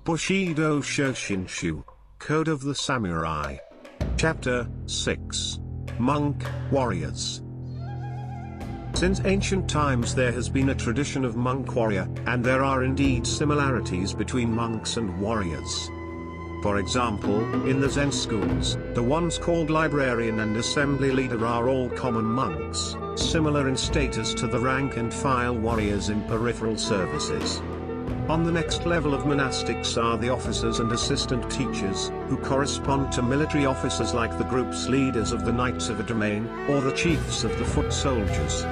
Bushido Shoshinshu, Code of the Samurai. Chapter 6. Monk Warriors. Since ancient times there has been a tradition of monk warrior, and there are indeed similarities between monks and warriors. For example, in the Zen schools, the ones called librarian and assembly leader are all common monks, similar in status to the rank-and-file warriors in peripheral services. On the next level of monastics are the officers and assistant teachers, who correspond to military officers like the group's leaders of the Knights of a Domain, or the chiefs of the foot soldiers.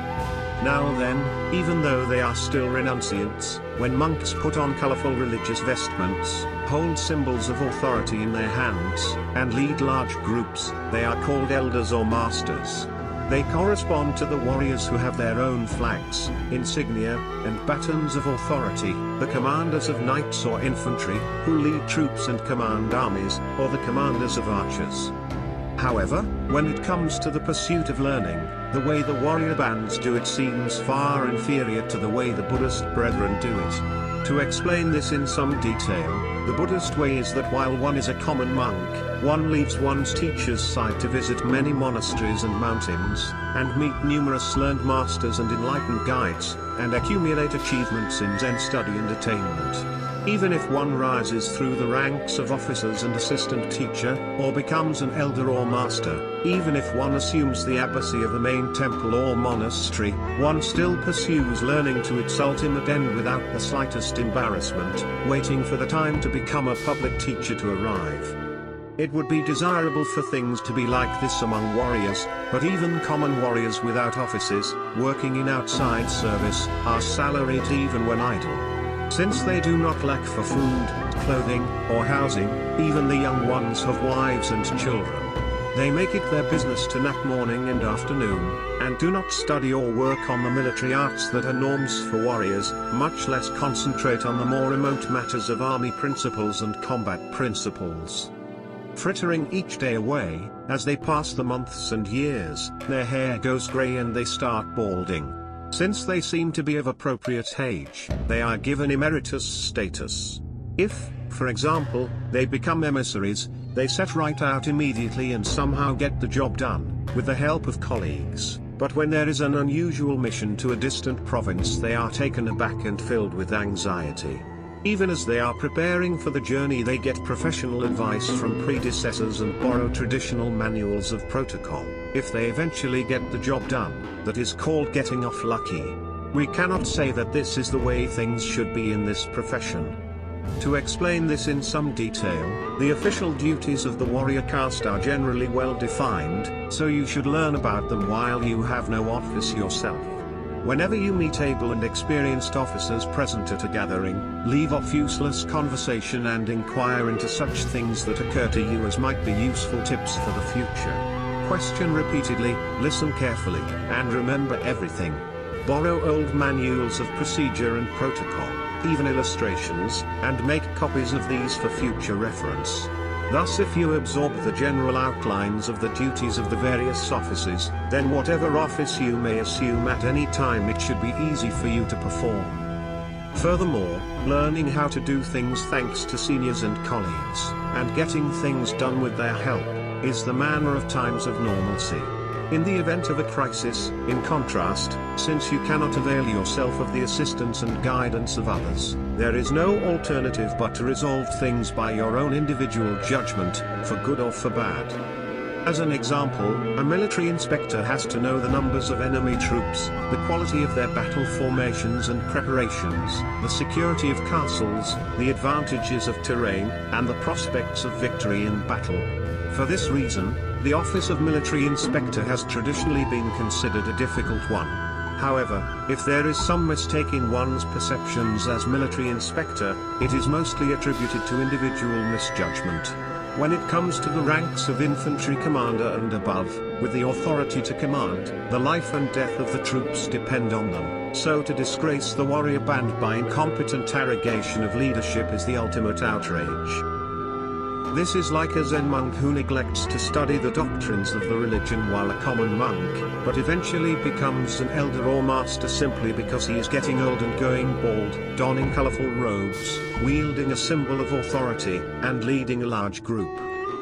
Now then, even though they are still renunciants, when monks put on colorful religious vestments, hold symbols of authority in their hands, and lead large groups, they are called elders or masters. They correspond to the warriors who have their own flags, insignia, and batons of authority, the commanders of knights or infantry, who lead troops and command armies, or the commanders of archers. However, when it comes to the pursuit of learning, the way the warrior bands do it seems far inferior to the way the Buddhist brethren do it. To explain this in some detail, the Buddhist way is that while one is a common monk, one leaves one's teacher's side to visit many monasteries and mountains, and meet numerous learned masters and enlightened guides, and accumulate achievements in Zen study and attainment. Even if one rises through the ranks of officers and assistant teacher, or becomes an elder or master, even if one assumes the abbacy of a main temple or monastery, one still pursues learning to its ultimate end without the slightest embarrassment, waiting for the time to become a public teacher to arrive. It would be desirable for things to be like this among warriors, but even common warriors without offices, working in outside service, are salaried even when idle. Since they do not lack for food, clothing, or housing, even the young ones have wives and children. They make it their business to nap morning and afternoon, and do not study or work on the military arts that are norms for warriors, much less concentrate on the more remote matters of army principles and combat principles. Frittering each day away, as they pass the months and years, their hair goes grey and they start balding. Since they seem to be of appropriate age, they are given emeritus status. If, for example, they become emissaries, they set right out immediately and somehow get the job done, with the help of colleagues. But when there is an unusual mission to a distant province, they are taken aback and filled with anxiety. Even as they are preparing for the journey, they get professional advice from predecessors and borrow traditional manuals of protocol. If they eventually get the job done, that is called getting off lucky. We cannot say that this is the way things should be in this profession. To explain this in some detail, the official duties of the warrior caste are generally well defined, so you should learn about them while you have no office yourself. Whenever you meet able and experienced officers present at a gathering, leave off useless conversation and inquire into such things that occur to you as might be useful tips for the future. Question repeatedly, listen carefully, and remember everything. Borrow old manuals of procedure and protocol, even illustrations, and make copies of these for future reference. Thus, if you absorb the general outlines of the duties of the various offices, then whatever office you may assume at any time, it should be easy for you to perform. Furthermore, learning how to do things thanks to seniors and colleagues, and getting things done with their help, is the manner of times of normalcy. In the event of a crisis, in contrast, since you cannot avail yourself of the assistance and guidance of others, there is no alternative but to resolve things by your own individual judgment, for good or for bad. As an example, a military inspector has to know the numbers of enemy troops, the quality of their battle formations and preparations, the security of castles, the advantages of terrain, and the prospects of victory in battle. For this reason, the office of military inspector has traditionally been considered a difficult one. However, if there is some mistake in one's perceptions as military inspector, it is mostly attributed to individual misjudgment. When it comes to the ranks of infantry commander and above, with the authority to command, the life and death of the troops depend on them, so to disgrace the warrior band by incompetent arrogation of leadership is the ultimate outrage. This is like a Zen monk who neglects to study the doctrines of the religion while a common monk, but eventually becomes an elder or master simply because he is getting old and going bald, donning colorful robes, wielding a symbol of authority, and leading a large group.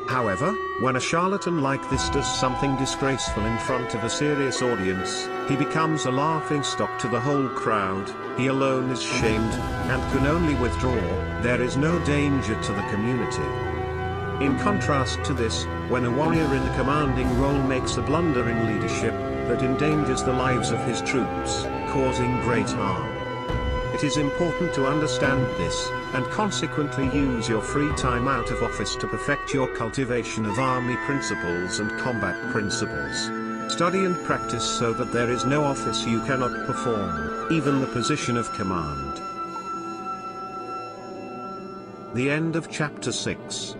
However, when a charlatan like this does something disgraceful in front of a serious audience, he becomes a laughingstock to the whole crowd. He alone is shamed, and can only withdraw. There is no danger to the community. In contrast to this, when a warrior in a commanding role makes a blunder in leadership, that endangers the lives of his troops, causing great harm. It is important to understand this, and consequently use your free time out of office to perfect your cultivation of army principles and combat principles. Study and practice so that there is no office you cannot perform, even the position of command. The end of Chapter 6.